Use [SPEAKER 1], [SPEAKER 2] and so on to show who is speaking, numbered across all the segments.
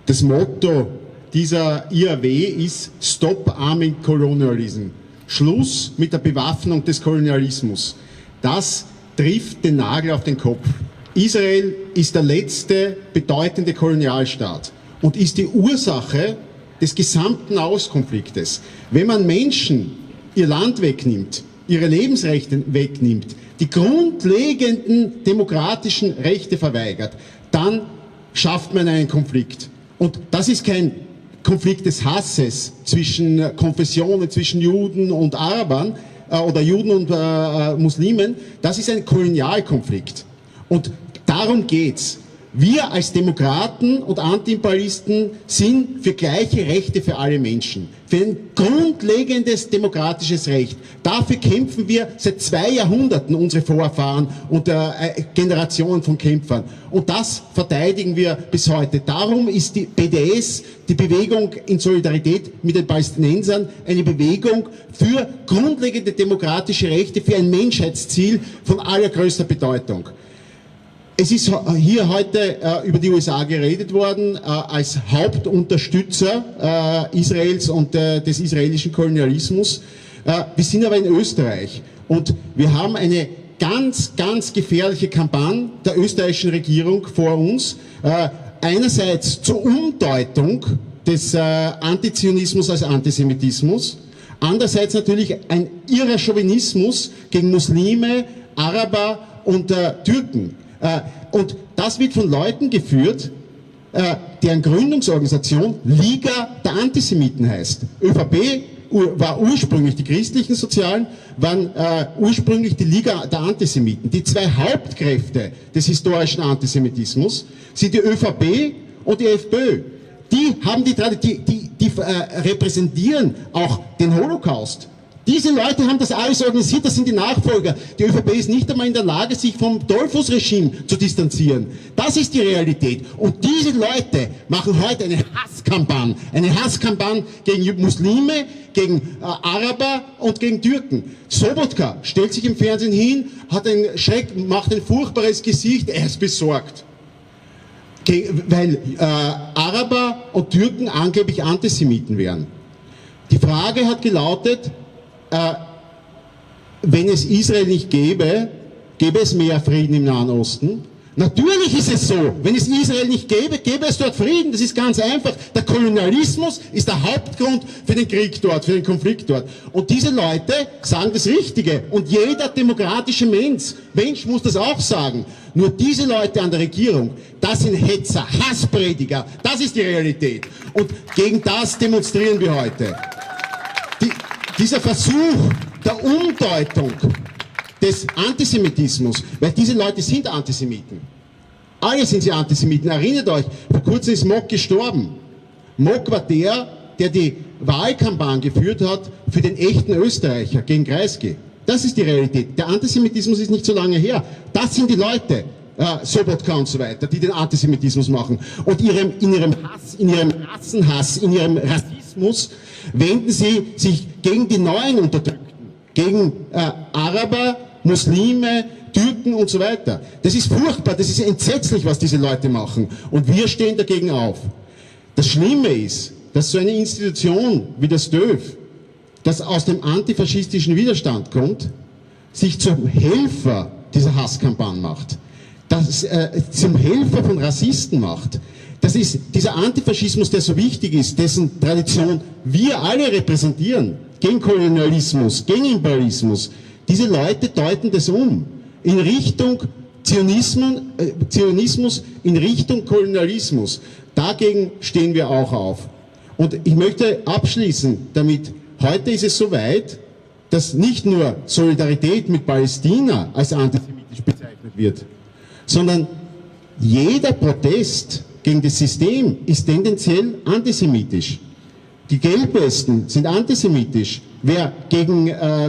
[SPEAKER 1] Das Motto dieser IAW ist Stop Arming Colonialism. Schluss mit der Bewaffnung des Kolonialismus. Das trifft den Nagel auf den Kopf. Israel ist der letzte bedeutende Kolonialstaat und ist die Ursache des gesamten Nahostkonfliktes. Wenn man Menschen ihr Land wegnimmt, ihre Lebensrechte wegnimmt, die grundlegenden demokratischen Rechte verweigert, dann schafft man einen Konflikt. Und das ist kein Konflikt des Hasses zwischen Konfessionen, zwischen Juden und Arabern oder Juden und Muslimen. Das ist ein Kolonialkonflikt. Und darum geht's. Wir als Demokraten und Antiimperialisten sind für gleiche Rechte für alle Menschen. Für ein grundlegendes demokratisches Recht. Dafür kämpfen wir seit 2 Jahrhunderten, unsere Vorfahren und Generationen von Kämpfern. Und das verteidigen wir bis heute. Darum ist die BDS, die Bewegung in Solidarität mit den Palästinensern, eine Bewegung für grundlegende demokratische Rechte, für ein Menschheitsziel von allergrößter Bedeutung. Es ist hier heute über die USA geredet worden als Hauptunterstützer Israels und des israelischen Kolonialismus. Wir sind aber in Österreich und wir haben eine ganz, ganz gefährliche Kampagne der österreichischen Regierung vor uns. Einerseits zur Umdeutung des Antizionismus als Antisemitismus, andererseits natürlich ein irrer Chauvinismus gegen Muslime, Araber und Türken. Und das wird von Leuten geführt, deren Gründungsorganisation Liga der Antisemiten heißt. ÖVP war ursprünglich, die christlichen Sozialen waren ursprünglich die Liga der Antisemiten. Die 2 Hauptkräfte des historischen Antisemitismus sind die ÖVP und die FPÖ. Die haben die repräsentieren auch den Holocaust. Diese Leute haben das alles organisiert, das sind die Nachfolger. Die ÖVP ist nicht einmal in der Lage, sich vom Dollfuß-Regime zu distanzieren. Das ist die Realität. Und diese Leute machen heute eine Hasskampagne gegen Muslime, gegen Araber und gegen Türken. Sobotka stellt sich im Fernsehen hin, hat einen Schreck, macht ein furchtbares Gesicht, er ist besorgt. Weil Araber und Türken angeblich Antisemiten wären. Die Frage hat gelautet, wenn es Israel nicht gäbe, gäbe es mehr Frieden im Nahen Osten? Natürlich ist es so. Wenn es Israel nicht gäbe, gäbe es dort Frieden. Das ist ganz einfach. Der Kolonialismus ist der Hauptgrund für den Krieg dort, für den Konflikt dort. Und diese Leute sagen das Richtige. Und jeder demokratische Mensch muss das auch sagen. Nur diese Leute an der Regierung, das sind Hetzer, Hassprediger. Das ist die Realität. Und gegen das demonstrieren wir heute. Dieser Versuch der Umdeutung des Antisemitismus, weil diese Leute sind Antisemiten. Alle sind sie Antisemiten. Erinnert euch, vor kurzem ist Mock gestorben. Mock war der die Wahlkampagne geführt hat für den echten Österreicher gegen Kreisky. Das ist die Realität. Der Antisemitismus ist nicht so lange her. Das sind die Leute, Sobotka und so weiter, die den Antisemitismus machen. Und in ihrem Hass, in ihrem Rassenhass, in ihrem Rassismus wenden sie sich gegen die neuen Unterdrückten, gegen Araber, Muslime, Türken und so weiter. Das ist furchtbar, das ist entsetzlich, was diese Leute machen. Und wir stehen dagegen auf. Das Schlimme ist, dass so eine Institution wie das DÖF, das aus dem antifaschistischen Widerstand kommt, sich zum Helfer dieser Hasskampagne macht. Das zum Helfer von Rassisten macht. Das ist dieser Antifaschismus, der so wichtig ist, dessen Tradition wir alle repräsentieren, gegen Kolonialismus, gegen Imperialismus. Diese Leute deuten das um, in Richtung Zionismus, in Richtung Kolonialismus. Dagegen stehen wir auch auf. Und ich möchte abschließen damit, heute ist es soweit, dass nicht nur Solidarität mit Palästina als antisemitisch bezeichnet wird, sondern jeder Protest gegen das System ist tendenziell antisemitisch. Die Gelbwesten sind antisemitisch. Wer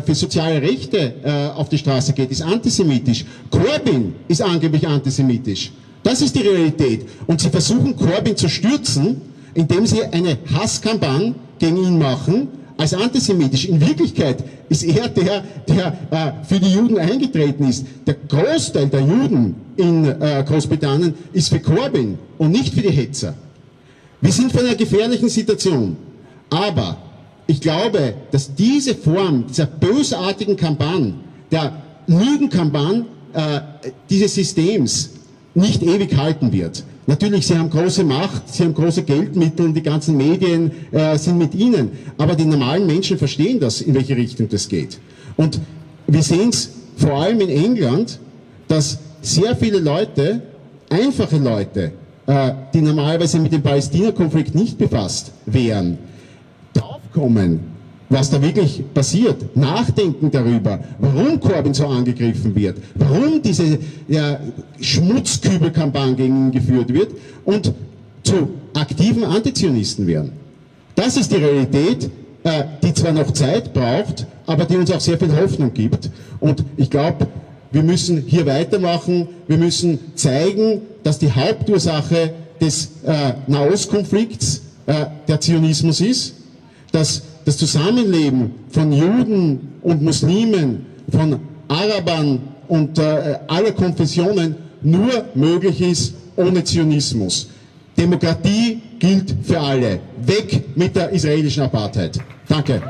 [SPEAKER 1] für soziale Rechte auf die Straße geht, ist antisemitisch. Corbyn ist angeblich antisemitisch. Das ist die Realität. Und sie versuchen, Corbyn zu stürzen, indem sie eine Hasskampagne gegen ihn machen, als antisemitisch. In Wirklichkeit ist er der für die Juden eingetreten ist. Der Großteil der Juden in Großbritannien ist für Corbyn und nicht für die Hetzer. Wir sind vor einer gefährlichen Situation. Aber ich glaube, dass diese Form dieser bösartigen Kampagne, der Lügenkampagne dieses Systems nicht ewig halten wird. Natürlich, sie haben große Macht, sie haben große Geldmittel und die ganzen Medien sind mit ihnen. Aber die normalen Menschen verstehen das, in welche Richtung das geht. Und wir sehen es vor allem in England, dass sehr viele Leute, einfache Leute, die normalerweise mit dem Palästina-Konflikt nicht befasst wären, draufkommen, was da wirklich passiert, nachdenken darüber, warum Corbyn so angegriffen wird, warum diese Schmutzkübelkampagne gegen ihn geführt wird und zu aktiven Antizionisten werden. Das ist die Realität, die zwar noch Zeit braucht, aber die uns auch sehr viel Hoffnung gibt. Und ich glaube, wir müssen hier weitermachen, wir müssen zeigen, dass die Hauptursache des Nahostkonflikts der Zionismus ist, dass das Zusammenleben von Juden und Muslimen, von Arabern und aller Konfessionen nur möglich ist ohne Zionismus. Demokratie gilt für alle. Weg mit der israelischen Apartheid. Danke.